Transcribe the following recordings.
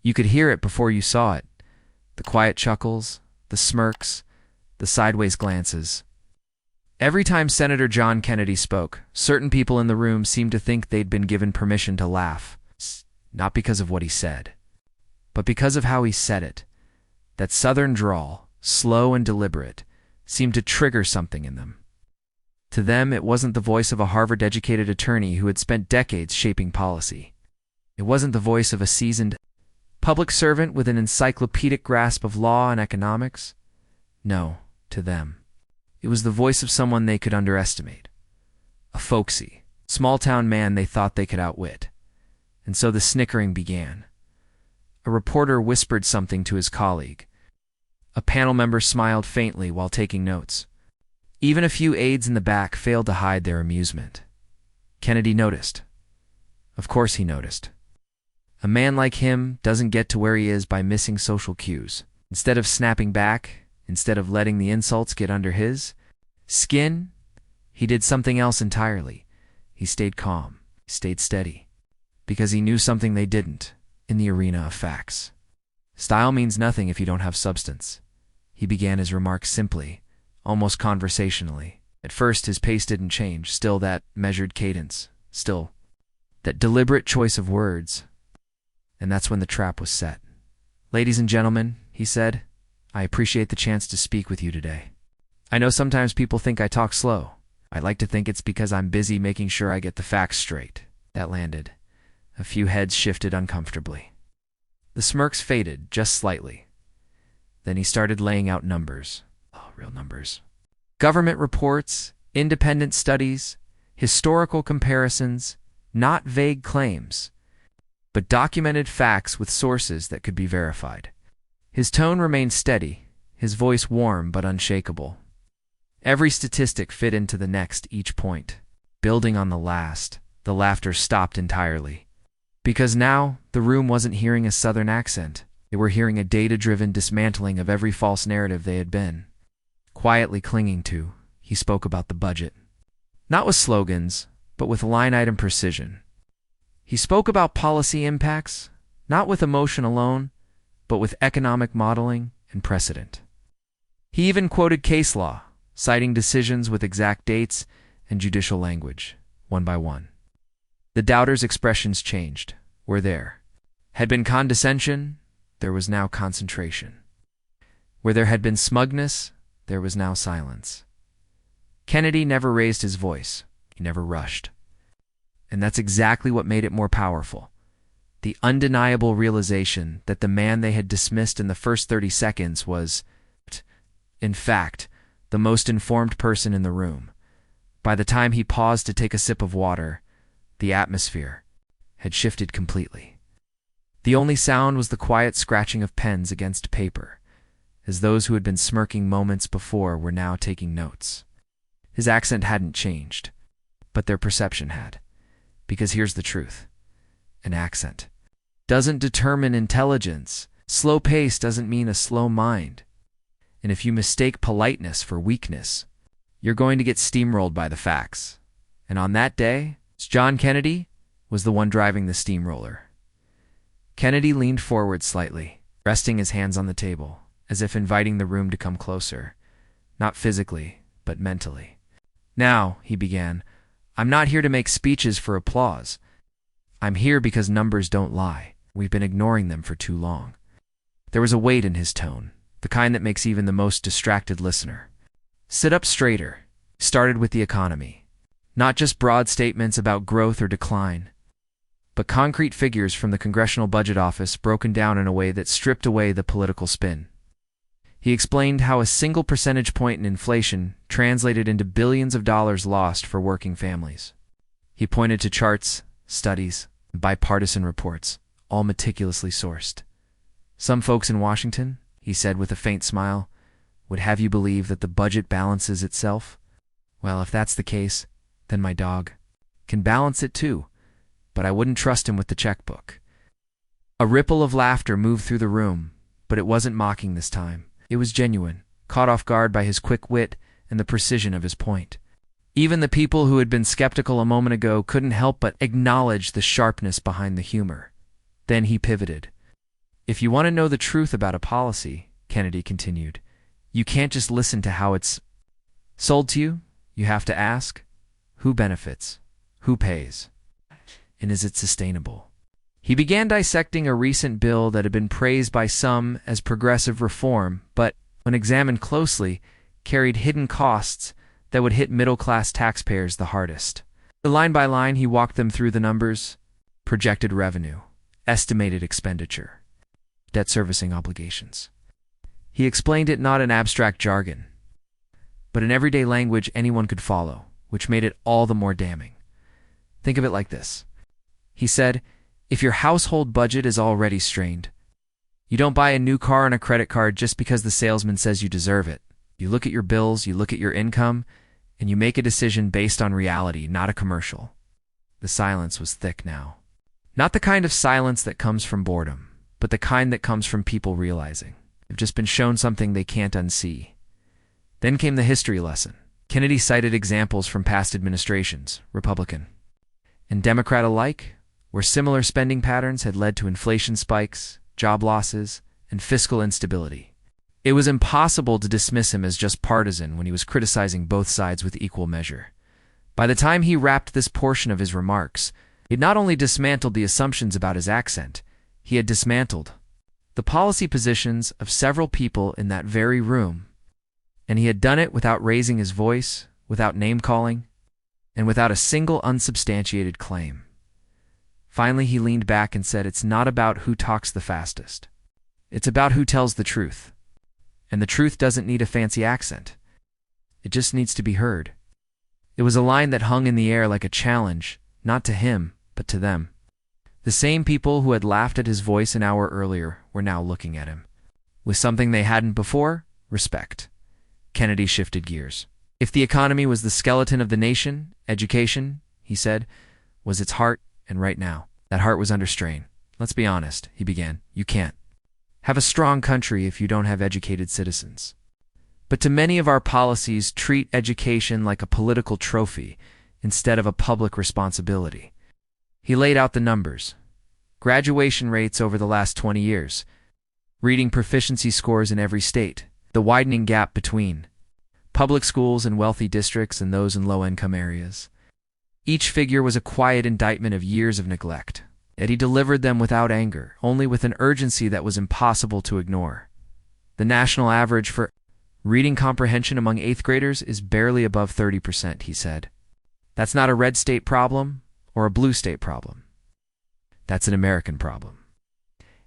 You could hear it before you saw it. The quiet chuckles, the smirks, the sideways glances. Every time Senator John Kennedy spoke, certain people in the room seemed to think they'd been given permission to laugh, not because of what he said, but because of how he said it. That southern drawl, slow and deliberate, seemed to trigger something in them. To them, it wasn't the voice of a Harvard-educated attorney who had spent decades shaping policy. It wasn't the voice of a seasoned public servant with an encyclopedic grasp of law and economics. No, to them, it was the voice of someone they could underestimate. A folksy, small-town man they thought they could outwit. And so the snickering began. A reporter whispered something to his colleague. A panel member smiled faintly while taking notes. Even a few aides in the back failed to hide their amusement. Kennedy noticed. Of course he noticed. A man like him doesn't get to where he is by missing social cues. Instead of snapping back, instead of letting the insults get under his skin, he did something else entirely. He stayed calm, stayed steady, because he knew something they didn't in the arena of facts. Style means nothing if you don't have substance. He began his remarks simply, almost conversationally. At first, his pace didn't change, still that measured cadence, still that deliberate choice of words. And that's when the trap was set. "Ladies and gentlemen," he said, "I appreciate the chance to speak with you today. I know sometimes people think I talk slow. I like to think it's because I'm busy making sure I get the facts straight." That landed. A few heads shifted uncomfortably. The smirks faded just slightly. Then he started laying out numbers. Oh, real numbers. Government reports, independent studies, historical comparisons, not vague claims, but documented facts with sources that could be verified. His tone remained steady, his voice warm but unshakable. Every statistic fit into the next, each point. Building on the last, the laughter stopped entirely. Because now, the room wasn't hearing a southern accent. They were hearing a data-driven dismantling of every false narrative they had been quietly clinging to. He spoke about the budget. Not with slogans, but with line-item precision. He spoke about policy impacts, not with emotion alone, but with economic modeling and precedent. He even quoted case law, citing decisions with exact dates and judicial language, one by one. The doubters' expressions changed, were there. Had been condescension, there was now concentration. Where there had been smugness, there was now silence. Kennedy never raised his voice. He never rushed. And that's exactly what made it more powerful. The undeniable realization that the man they had dismissed in the first 30 seconds was, in fact, the most informed person in the room. By the time he paused to take a sip of water, the atmosphere had shifted completely. The only sound was the quiet scratching of pens against paper, as those who had been smirking moments before were now taking notes. His accent hadn't changed, but their perception had. Because here's the truth. An accent doesn't determine intelligence. Slow pace doesn't mean a slow mind. And if you mistake politeness for weakness, you're going to get steamrolled by the facts. And on that day, John Kennedy was the one driving the steamroller. Kennedy leaned forward slightly, resting his hands on the table, as if inviting the room to come closer, not physically, but mentally. "Now," he began, "I'm not here to make speeches for applause. I'm here because numbers don't lie. We've been ignoring them for too long." There was a weight in his tone, the kind that makes even the most distracted listener sit up straighter. Started with the economy. Not just broad statements about growth or decline, but concrete figures from the Congressional Budget Office broken down in a way that stripped away the political spin. He explained how a single percentage point in inflation translated into billions of dollars lost for working families. He pointed to charts, studies, and bipartisan reports, all meticulously sourced. "Some folks in Washington," he said with a faint smile, "would have you believe that the budget balances itself. Well, if that's the case, then my dog can balance it too, but I wouldn't trust him with the checkbook." A ripple of laughter moved through the room, but it wasn't mocking this time. It was genuine, caught off guard by his quick wit and the precision of his point. Even the people who had been skeptical a moment ago couldn't help but acknowledge the sharpness behind the humor. Then he pivoted. If you want to know the truth about a policy, Kennedy continued, you can't just listen to how it's sold to you. You have to ask, who benefits? Who pays? And is it sustainable? He began dissecting a recent bill that had been praised by some as progressive reform, but, when examined closely, carried hidden costs that would hit middle-class taxpayers the hardest. Line by line, he walked them through the numbers: projected revenue, estimated expenditure, debt servicing obligations. He explained it not in abstract jargon, but in everyday language anyone could follow, which made it all the more damning. Think of it like this. He said, if your household budget is already strained, you don't buy a new car on a credit card just because the salesman says you deserve it. You look at your bills, you look at your income, and you make a decision based on reality, not a commercial. The silence was thick now. Not the kind of silence that comes from boredom, but the kind that comes from people realizing they've just been shown something they can't unsee. Then came the history lesson. Kennedy cited examples from past administrations, Republican and Democrat alike, where similar spending patterns had led to inflation spikes, job losses, and fiscal instability. It was impossible to dismiss him as just partisan when he was criticizing both sides with equal measure. By the time he wrapped this portion of his remarks, he had not only dismantled the assumptions about his accent, he had dismantled the policy positions of several people in that very room, and he had done it without raising his voice, without name-calling, and without a single unsubstantiated claim. Finally, he leaned back and said, it's not about who talks the fastest. It's about who tells the truth. And the truth doesn't need a fancy accent. It just needs to be heard. It was a line that hung in the air like a challenge, not to him, but to them. The same people who had laughed at his voice an hour earlier were now looking at him with something they hadn't before: respect. Kennedy shifted gears. If the economy was the skeleton of the nation, education, he said, was its heart. And right now, that heart was under strain. Let's be honest, he began. You can't have a strong country if you don't have educated citizens. But too many of our policies treat education like a political trophy instead of a public responsibility. He laid out the numbers. Graduation rates over the last 20 years. Reading proficiency scores in every state. The widening gap between public schools in wealthy districts and those in low-income areas. Each figure was a quiet indictment of years of neglect, yet he delivered them without anger, only with an urgency that was impossible to ignore. The national average for reading comprehension among 8th graders is barely above 30%, he said. That's not a red state problem or a blue state problem. That's an American problem.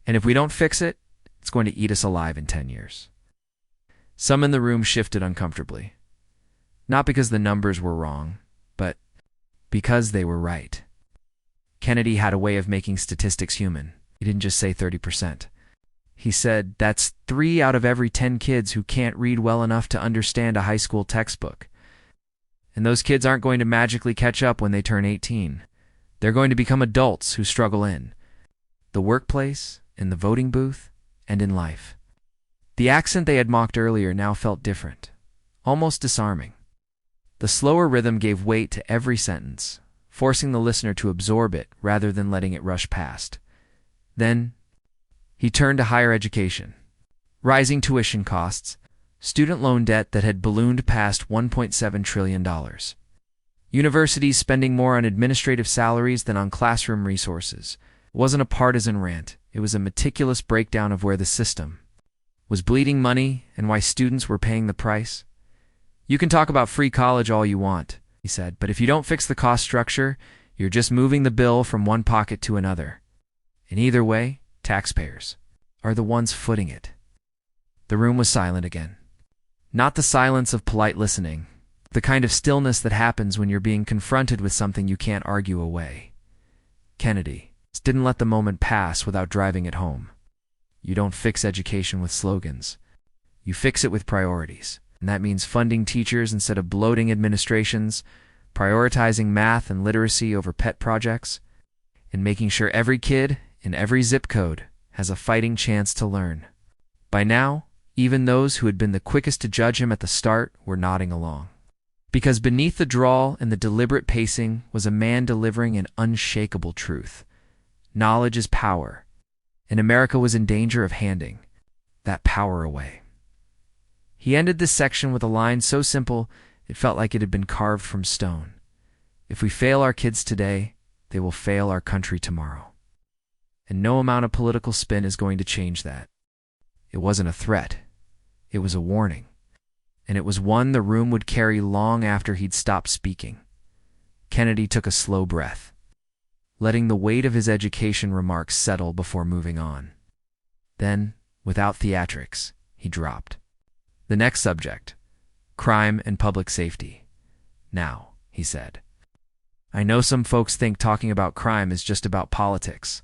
And if we don't fix it, it's going to eat us alive in 10 years. Some in the room shifted uncomfortably. Not because the numbers were wrong, but because they were right. Kennedy had a way of making statistics human. He didn't just say 30%. He said, that's 3 out of every 10 kids who can't read well enough to understand a high school textbook. And those kids aren't going to magically catch up when they turn 18. They're going to become adults who struggle in the workplace, in the voting booth, and in life. The accent they had mocked earlier now felt different, almost disarming. The slower rhythm gave weight to every sentence, forcing the listener to absorb it rather than letting it rush past. Then, he turned to higher education. Rising tuition costs, student loan debt that had ballooned past $1.7 trillion. Universities spending more on administrative salaries than on classroom resources. It wasn't a partisan rant, it was a meticulous breakdown of where the system was bleeding money and why students were paying the price. You can talk about free college all you want, he said, but if you don't fix the cost structure, you're just moving the bill from one pocket to another. And either way, taxpayers are the ones footing it. The room was silent again. Not the silence of polite listening, the kind of stillness that happens when you're being confronted with something you can't argue away. Kennedy didn't let the moment pass without driving it home. You don't fix education with slogans. You fix it with priorities. And that means funding teachers instead of bloating administrations, prioritizing math and literacy over pet projects, and making sure every kid in every zip code has a fighting chance to learn. By now, even those who had been the quickest to judge him at the start were nodding along. Because beneath the drawl and the deliberate pacing was a man delivering an unshakable truth. Knowledge is power, and America was in danger of handing that power away. He ended this section with a line so simple it felt like it had been carved from stone. If we fail our kids today, they will fail our country tomorrow. And no amount of political spin is going to change that. It wasn't a threat. It was a warning. And it was one the room would carry long after he'd stopped speaking. Kennedy took a slow breath, letting the weight of his education remarks settle before moving on. Then, without theatrics, he dropped. The next subject, crime and public safety. Now, he said, I know some folks think talking about crime is just about politics.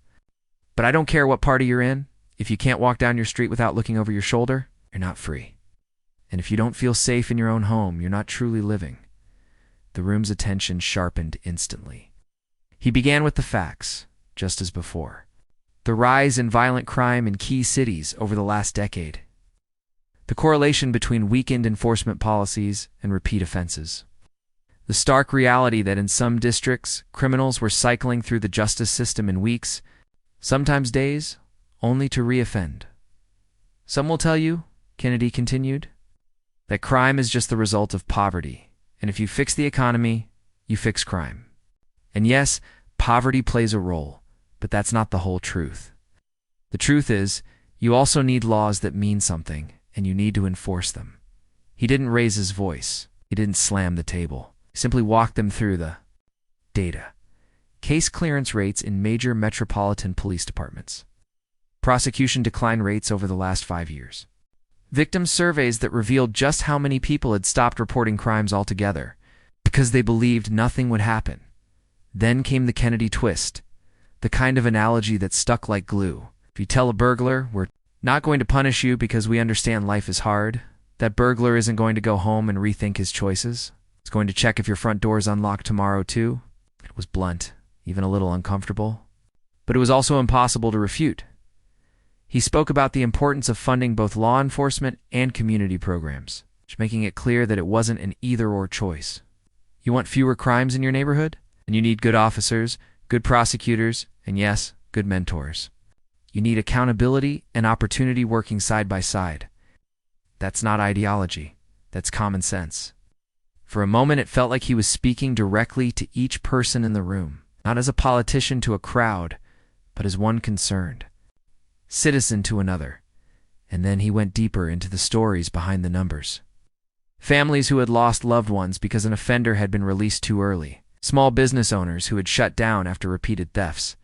But I don't care what party you're in. If you can't walk down your street without looking over your shoulder, you're not free. And if you don't feel safe in your own home, you're not truly living. The room's attention sharpened instantly. He began with the facts, just as before. The rise in violent crime in key cities over the last decade. The correlation between weakened enforcement policies and repeat offenses. The stark reality that in some districts, criminals were cycling through the justice system in weeks, sometimes days, only to reoffend. Some will tell you, Kennedy continued, that crime is just the result of poverty, and if you fix the economy, you fix crime. And yes, poverty plays a role, but that's not the whole truth. The truth is, you also need laws that mean something, and you need to enforce them. He didn't raise his voice. He didn't slam the table. He simply walked them through the data. Case clearance rates in major metropolitan police departments. Prosecution decline rates over the last 5 years. Victim surveys that revealed just how many people had stopped reporting crimes altogether because they believed nothing would happen. Then came the Kennedy twist, the kind of analogy that stuck like glue. If you tell a burglar, we're not going to punish you because we understand life is hard, that burglar isn't going to go home and rethink his choices. It's going to check if your front door is unlocked tomorrow too. It was blunt, even a little uncomfortable, but it was also impossible to refute. He spoke about the importance of funding both law enforcement and community programs, making it clear that it wasn't an either-or choice. You want fewer crimes in your neighborhood? And you need good officers, good prosecutors, and yes, good mentors. You need accountability and opportunity working side by side. That's not ideology. That's common sense. For a moment, it felt like he was speaking directly to each person in the room, not as a politician to a crowd, but as one concerned, citizen to another. And then he went deeper into the stories behind the numbers. Families who had lost loved ones because an offender had been released too early. Small business owners who had shut down after repeated thefts.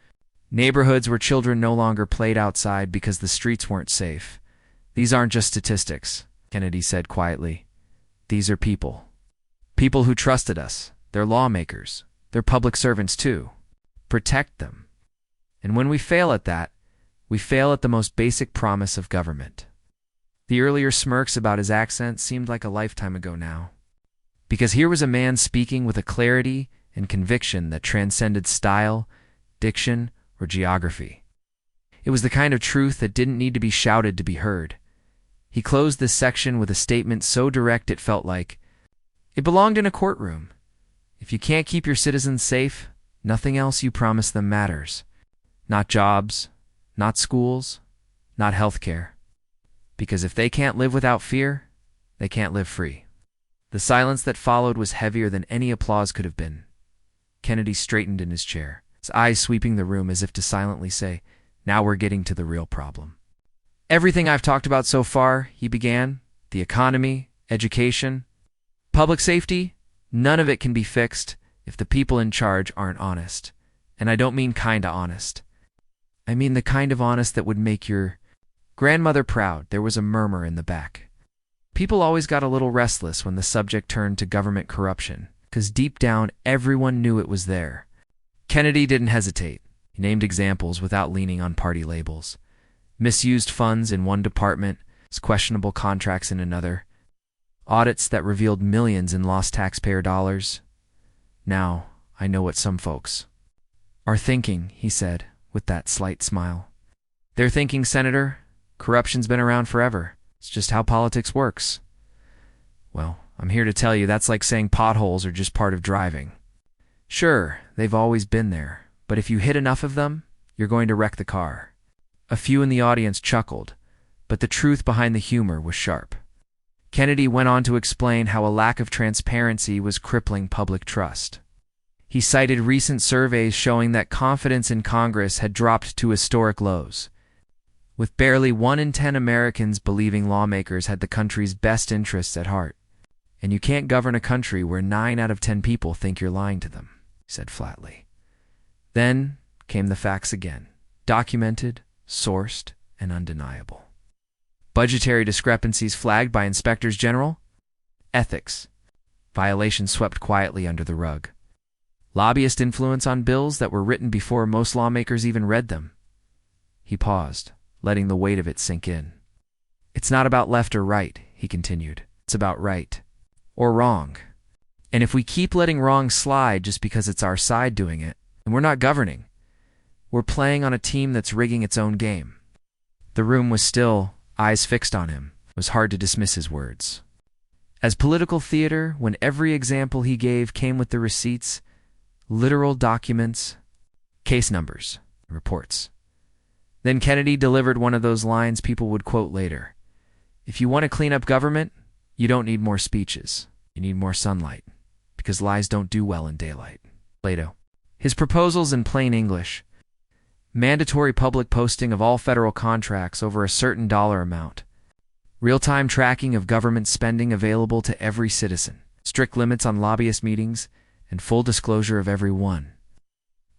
Neighborhoods where children no longer played outside because the streets weren't safe. These aren't just statistics, Kennedy said quietly. These are people. People who trusted us. They're lawmakers. They're public servants too. Protect them. And when we fail at that, we fail at the most basic promise of government. The earlier smirks about his accent seemed like a lifetime ago now. Because here was a man speaking with a clarity and conviction that transcended style, diction, or geography. It was the kind of truth that didn't need to be shouted to be heard. He closed this section with a statement so direct it felt like it belonged in a courtroom. If you can't keep your citizens safe, nothing else you promise them matters. Not jobs, not schools, not healthcare. Because if they can't live without fear, they can't live free. The silence that followed was heavier than any applause could have been. Kennedy straightened in his chair, his eyes sweeping the room as if to silently say, now we're getting to the real problem. Everything I've talked about so far, he began, the economy, education, public safety, none of it can be fixed if the people in charge aren't honest. And I don't mean kinda honest. I mean the kind of honest that would make your grandmother proud. There was a murmur in the back. People always got a little restless when the subject turned to government corruption, because deep down everyone knew it was there. Kennedy didn't hesitate. He named examples without leaning on party labels. Misused funds in one department, questionable contracts in another, audits that revealed millions in lost taxpayer dollars. Now, I know what some folks are thinking, he said, with that slight smile. They're thinking, Senator, corruption's been around forever. It's just how politics works. Well, I'm here to tell you that's like saying potholes are just part of driving. Sure, they've always been there, but if you hit enough of them, you're going to wreck the car. A few in the audience chuckled, but the truth behind the humor was sharp. Kennedy went on to explain how a lack of transparency was crippling public trust. He cited recent surveys showing that confidence in Congress had dropped to historic lows, with barely 1 in 10 Americans believing lawmakers had the country's best interests at heart. And you can't govern a country where 9 out of 10 people think you're lying to them, he said flatly. Then came the facts again, documented, sourced, and undeniable. Budgetary discrepancies flagged by inspectors general. Ethics. Violations swept quietly under the rug. Lobbyist influence on bills that were written before most lawmakers even read them. He paused, letting the weight of it sink in. It's not about left or right, he continued. It's about right. Or wrong. And if we keep letting wrong slide just because it's our side doing it, and we're not governing, we're playing on a team that's rigging its own game. The room was still, eyes fixed on him. It was hard to dismiss his words. As political theater, when every example he gave came with the receipts, literal documents, case numbers, reports. Then Kennedy delivered one of those lines people would quote later. If you want to clean up government, you don't need more speeches. You need more sunlight, because lies don't do well in daylight. Plato. His proposals in plain English: mandatory public posting of all federal contracts over a certain dollar amount, real-time tracking of government spending available to every citizen, strict limits on lobbyist meetings, and full disclosure of every one.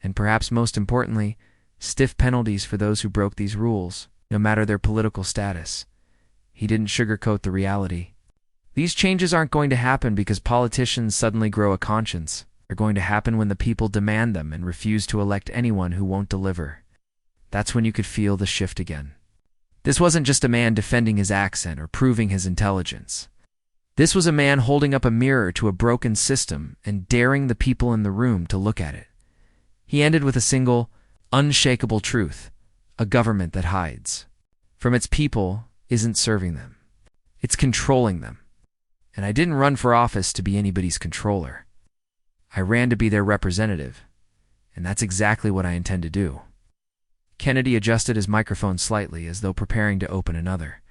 And perhaps most importantly, stiff penalties for those who broke these rules, no matter their political status. He didn't sugarcoat the reality. These changes aren't going to happen because politicians suddenly grow a conscience. They're going to happen when the people demand them and refuse to elect anyone who won't deliver. That's when you could feel the shift again. This wasn't just a man defending his accent or proving his intelligence. This was a man holding up a mirror to a broken system and daring the people in the room to look at it. He ended with a single, unshakable truth: a government that hides from its people isn't serving them. It's controlling them. And I didn't run for office to be anybody's controller. I ran to be their representative, and that's exactly what I intend to do. Kennedy adjusted his microphone slightly as though preparing to open another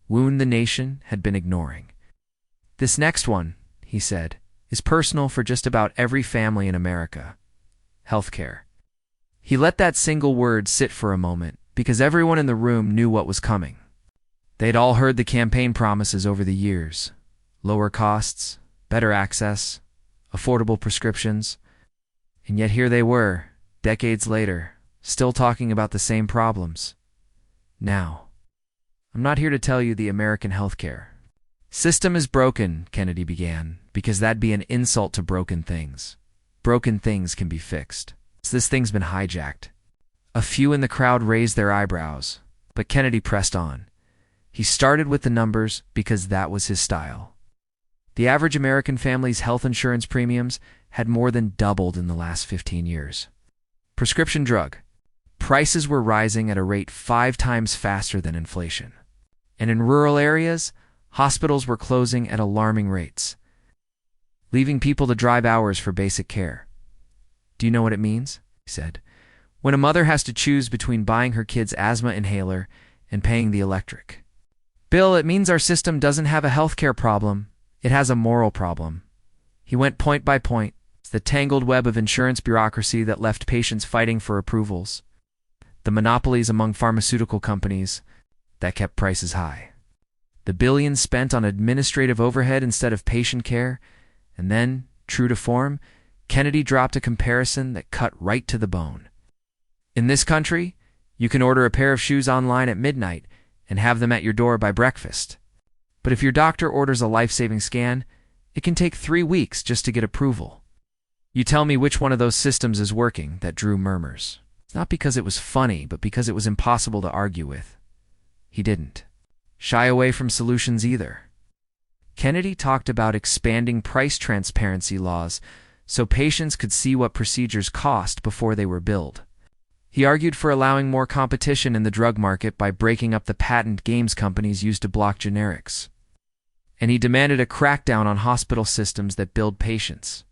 wound the nation had been ignoring. This next one, he said, is personal for just about every family in America. Healthcare. He let that single word sit for a moment because everyone in the room knew what was coming. They'd all heard the campaign promises over the years: lower costs, better access, affordable prescriptions. And yet here they were, decades later, still talking about the same problems. Now, I'm not here to tell you the American healthcare system is broken, Kennedy began, because that'd be an insult to broken things. Broken things can be fixed. This thing's been hijacked. A few in the crowd raised their eyebrows, but Kennedy pressed on. He started with the numbers because that was his style. The average American family's health insurance premiums had more than doubled in the last 15 years. Prescription drug prices were rising at a rate 5 times faster than inflation. And in rural areas, hospitals were closing at alarming rates, leaving people to drive hours for basic care. Do you know what it means? He said. When a mother has to choose between buying her kid's asthma inhaler and paying the electric bill, it means our system doesn't have a healthcare problem. It has a moral problem. He went point by point. It's the tangled web of insurance bureaucracy that left patients fighting for approvals, the monopolies among pharmaceutical companies that kept prices high, the billions spent on administrative overhead instead of patient care, and then, true to form, Kennedy dropped a comparison that cut right to the bone. In this country, you can order a pair of shoes online at midnight and have them at your door by breakfast. But if your doctor orders a life-saving scan, it can take 3 weeks just to get approval. You tell me which one of those systems is working, that drew murmurs. It's not because it was funny, but because it was impossible to argue with. He didn't shy away from solutions either. Kennedy talked about expanding price transparency laws so patients could see what procedures cost before they were billed. He argued for allowing more competition in the drug market by breaking up the patent games companies used to block generics. And he demanded a crackdown on hospital systems that billed patients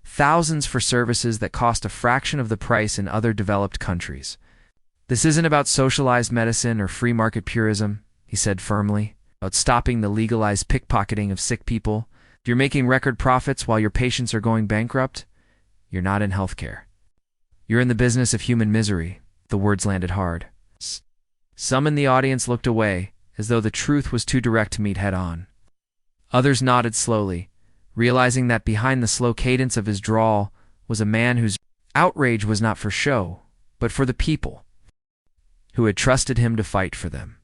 thousands for services that cost a fraction of the price in other developed countries. This isn't about socialized medicine or free market purism, he said firmly, about stopping the legalized pickpocketing of sick people. If you're making record profits while your patients are going bankrupt, you're not in healthcare. You're in the business of human misery. The words landed hard. Some in the audience looked away, as though the truth was too direct to meet head-on. Others nodded slowly, realizing that behind the slow cadence of his drawl was a man whose outrage was not for show, but for the people, who had trusted him to fight for them.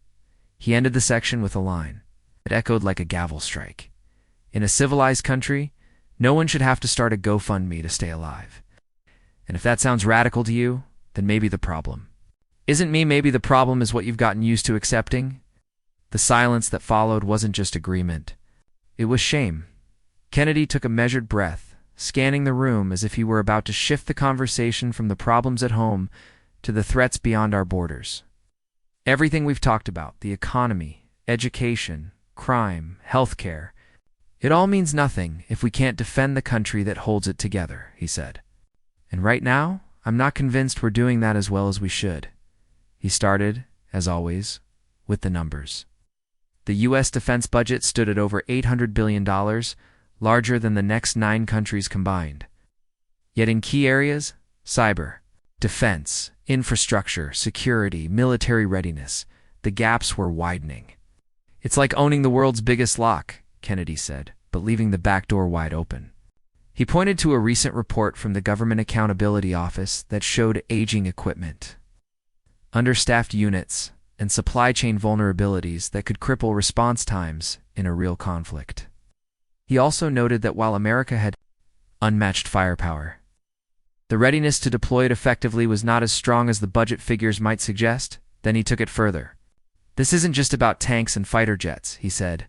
He ended the section with a line that echoed like a gavel strike. In a civilized country, no one should have to start a GoFundMe to stay alive. And if that sounds radical to you, then maybe the problem isn't me. Maybe the problem is what you've gotten used to accepting. The silence that followed wasn't just agreement. It was shame. Kennedy took a measured breath, scanning the room as if he were about to shift the conversation from the problems at home to the threats beyond our borders. Everything we've talked about, the economy, education, crime, healthcare, it all means nothing if we can't defend the country that holds it together, he said. And right now, I'm not convinced we're doing that as well as we should. He started, as always, with the numbers. The U.S. defense budget stood at over $800 billion, larger than the next 9 countries combined. Yet in key areas, cyber, defense, infrastructure, security, military readiness, the gaps were widening. It's like owning the world's biggest lock, Kennedy said, but leaving the back door wide open. He pointed to a recent report from the Government Accountability Office that showed aging equipment, understaffed units, and supply chain vulnerabilities that could cripple response times in a real conflict. He also noted that while America had unmatched firepower, the readiness to deploy it effectively was not as strong as the budget figures might suggest. Then he took it further. This isn't just about tanks and fighter jets, he said.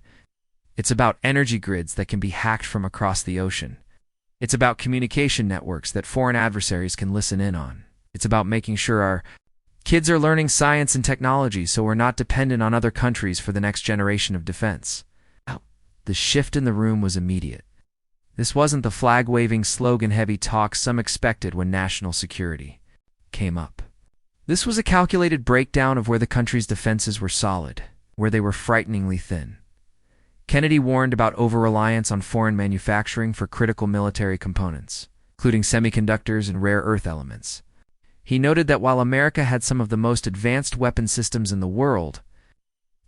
It's about energy grids that can be hacked from across the ocean. It's about communication networks that foreign adversaries can listen in on. It's about making sure our kids are learning science and technology so we're not dependent on other countries for the next generation of defense. The shift in the room was immediate. This wasn't the flag-waving, slogan-heavy talk some expected when national security came up. This was a calculated breakdown of where the country's defenses were solid, where they were frighteningly thin. Kennedy warned about over-reliance on foreign manufacturing for critical military components, including semiconductors and rare earth elements. He noted that while America had some of the most advanced weapon systems in the world,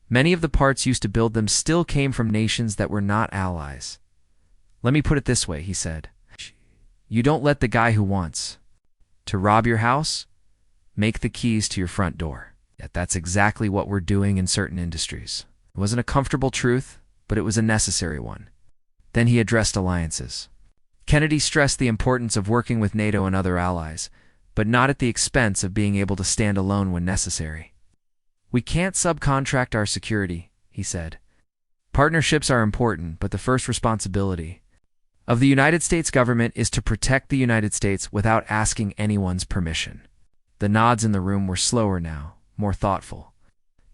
many of the parts used to build them still came from nations that were not allies. Let me put it this way, he said. You don't let the guy who wants to rob your house make the keys to your front door. Yet that's exactly what we're doing in certain industries. It wasn't a comfortable truth, but it was a necessary one. Then he addressed alliances. Kennedy stressed the importance of working with NATO and other allies, but not at the expense of being able to stand alone when necessary. We can't subcontract our security, he said. Partnerships are important, but the first responsibility of the United States government is to protect the United States without asking anyone's permission. The nods in the room were slower now, more thoughtful.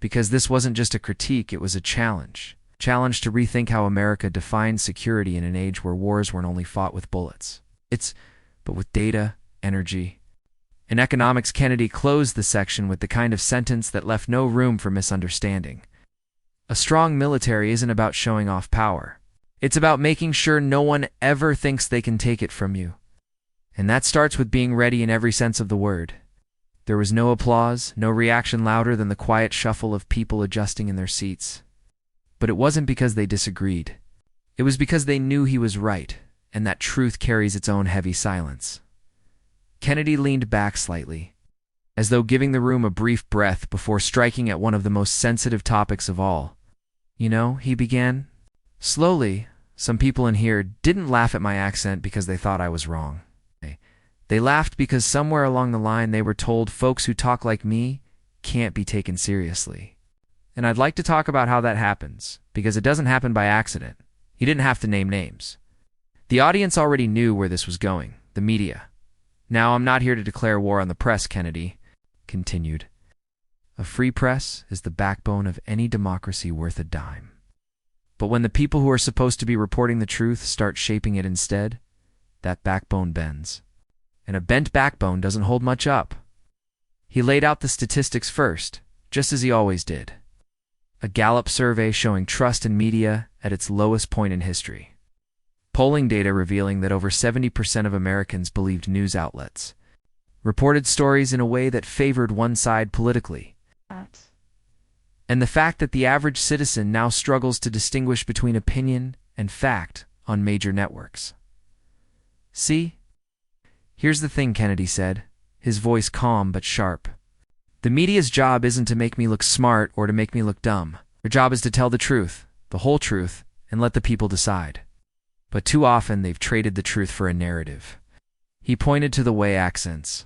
Because this wasn't just a critique, it was a challenge. Challenge to rethink how America defined security in an age where wars weren't only fought with bullets. But with data, energy, and economics. Kennedy closed the section with the kind of sentence that left no room for misunderstanding. A strong military isn't about showing off power. It's about making sure no one ever thinks they can take it from you. And that starts with being ready in every sense of the word. There was no applause, no reaction louder than the quiet shuffle of people adjusting in their seats. But it wasn't because they disagreed. It was because they knew he was right, and that truth carries its own heavy silence. Kennedy leaned back slightly, as though giving the room a brief breath before striking at one of the most sensitive topics of all. You know, he began. Slowly, some people in here didn't laugh at my accent because they thought I was wrong. They laughed because somewhere along the line they were told folks who talk like me can't be taken seriously. And I'd like to talk about how that happens, because it doesn't happen by accident. He didn't have to name names. The audience already knew where this was going, the media. Now, I'm not here to declare war on the press, Kennedy continued. A free press is the backbone of any democracy worth a dime. But when the people who are supposed to be reporting the truth start shaping it instead, that backbone bends. And a bent backbone doesn't hold much up. He laid out the statistics first, just as he always did. A Gallup survey showing trust in media at its lowest point in history. Polling data revealing that over 70% of Americans believed news outlets reported stories in a way that favored one side politically. And the fact that the average citizen now struggles to distinguish between opinion and fact on major networks. See? Here's the thing, Kennedy said, his voice calm but sharp. The media's job isn't to make me look smart or to make me look dumb. Their job is to tell the truth, the whole truth, and let the people decide. But too often they've traded the truth for a narrative. He pointed to the way accents,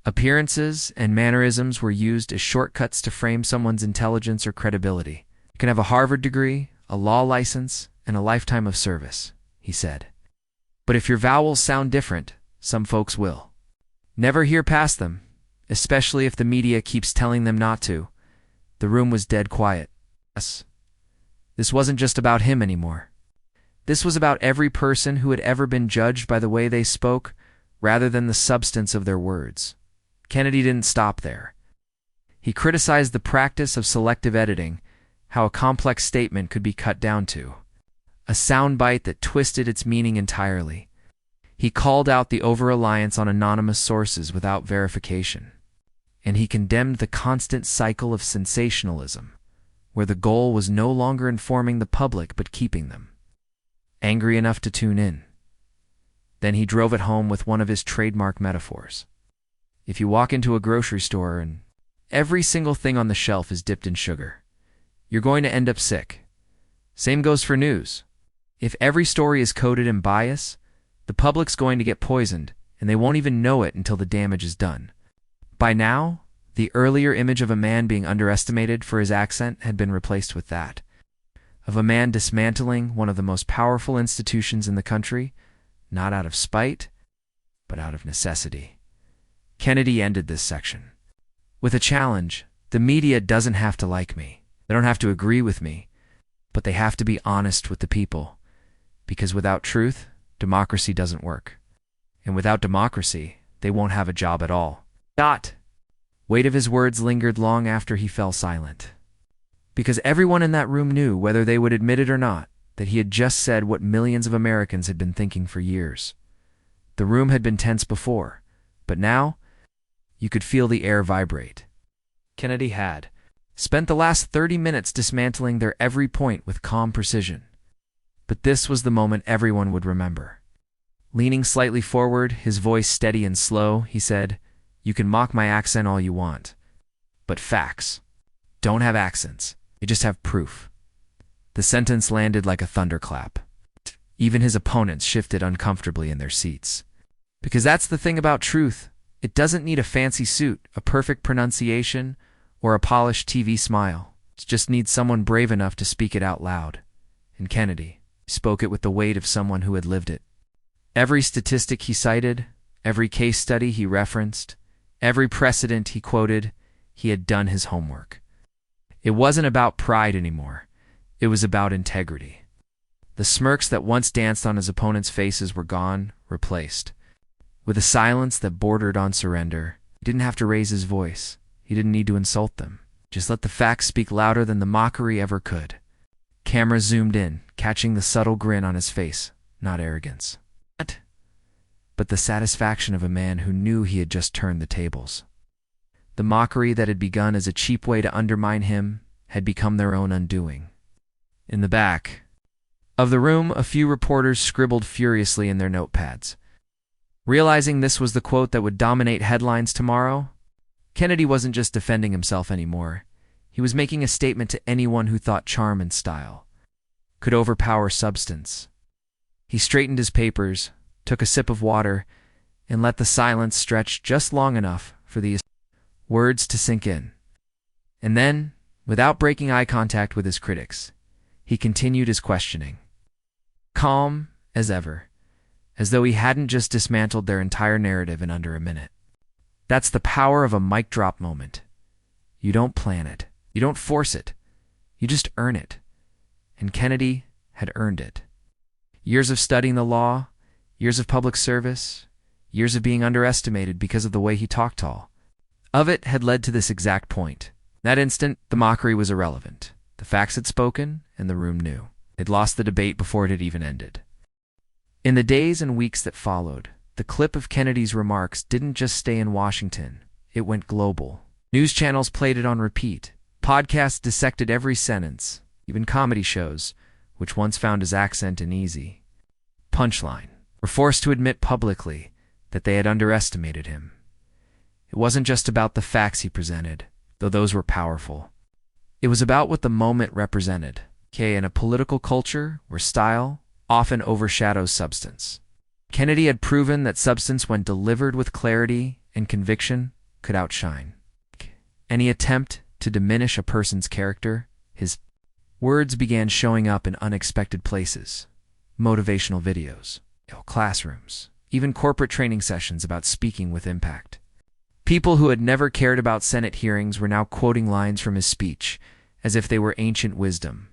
appearances, and mannerisms were used as shortcuts to frame someone's intelligence or credibility. You can have a Harvard degree, a law license, and a lifetime of service, he said. But if your vowels sound different, some folks will never hear past them, especially if the media keeps telling them not to. The room was dead quiet. Yes. This wasn't just about him anymore. This was about every person who had ever been judged by the way they spoke, rather than the substance of their words. Kennedy didn't stop there. He criticized the practice of selective editing, how a complex statement could be cut down to a soundbite that twisted its meaning entirely. He called out the over-reliance on anonymous sources without verification. And he condemned the constant cycle of sensationalism, where the goal was no longer informing the public but keeping them angry enough to tune in. Then he drove it home with one of his trademark metaphors. If you walk into a grocery store and every single thing on the shelf is dipped in sugar, you're going to end up sick. Same goes for news. If every story is coded in bias, the public's going to get poisoned, and they won't even know it until the damage is done. By now, the earlier image of a man being underestimated for his accent had been replaced with that of a man dismantling one of the most powerful institutions in the country, not out of spite, but out of necessity. Kennedy ended this section with a challenge. The media doesn't have to like me. They don't have to agree with me, but they have to be honest with the people. Because without truth, democracy doesn't work. And without democracy, they won't have a job at all. Weight of his words lingered long after he fell silent. Because everyone in that room knew, whether they would admit it or not, that he had just said what millions of Americans had been thinking for years. The room had been tense before, but now you could feel the air vibrate. Kennedy had spent the last 30 minutes dismantling their every point with calm precision. But this was the moment everyone would remember. Leaning slightly forward, his voice steady and slow, he said, "You can mock my accent all you want, but facts don't have accents. They just have proof." The sentence landed like a thunderclap. Even his opponents shifted uncomfortably in their seats. Because that's the thing about truth. It doesn't need a fancy suit, a perfect pronunciation, or a polished TV smile. It just needs someone brave enough to speak it out loud. And Kennedy spoke it with the weight of someone who had lived it. Every statistic he cited, every case study he referenced, every precedent he quoted, he had done his homework. It wasn't about pride anymore. It was about integrity. The smirks that once danced on his opponents' faces were gone, replaced with a silence that bordered on surrender. He didn't have to raise his voice. He didn't need to insult them. Just let the facts speak louder than the mockery ever could. Cameras zoomed in, catching the subtle grin on his face, not arrogance, but the satisfaction of a man who knew he had just turned the tables. The mockery that had begun as a cheap way to undermine him had become their own undoing. In the back of the room, a few reporters scribbled furiously in their notepads. Realizing this was the quote that would dominate headlines tomorrow, Kennedy wasn't just defending himself anymore. He was making a statement to anyone who thought charm and style could overpower substance. He straightened his papers, took a sip of water, and let the silence stretch just long enough for these words to sink in. And then, without breaking eye contact with his critics, he continued his questioning. Calm as ever, as though he hadn't just dismantled their entire narrative in under a minute. That's the power of a mic drop moment. You don't plan it. You don't force it. You just earn it. And Kennedy had earned it. Years of studying the law, years of public service, years of being underestimated because of the way he talked tall. of it had led to this exact point. In that instant, the mockery was irrelevant. The facts had spoken, and the room knew. They'd lost the debate before it had even ended. In the days and weeks that followed, the clip of Kennedy's remarks didn't just stay in Washington. It went global. News channels played it on repeat. Podcasts dissected every sentence. Even comedy shows, which once found his accent an easy punchline, were forced to admit publicly that they had underestimated him. It wasn't just about the facts he presented, though those were powerful. It was about what the moment represented, in a political culture where style often overshadows substance. Kennedy had proven that substance, when delivered with clarity and conviction, could outshine any attempt to diminish a person's character. His words began showing up in unexpected places: motivational videos, classrooms, even corporate training sessions about speaking with impact. People who had never cared about Senate hearings were now quoting lines from his speech as if they were ancient wisdom.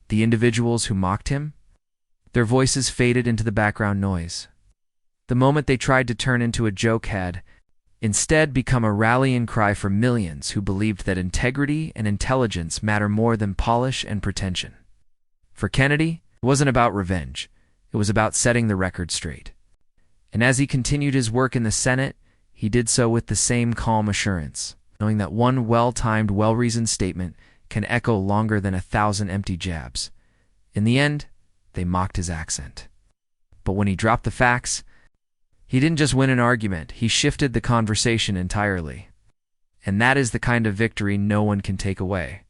The individuals who mocked him, their voices faded into the background noise. The moment they tried to turn into a joke had instead become a rallying cry for millions who believed that integrity and intelligence matter more than polish and pretension. For Kennedy, it wasn't about revenge. It was about setting the record straight. And as he continued his work in the Senate, he did so with the same calm assurance, knowing that one well-timed, well-reasoned statement can echo longer than 1,000 empty jabs. In the end, they mocked his accent. But when he dropped the facts, he didn't just win an argument, he shifted the conversation entirely. And that is the kind of victory no one can take away.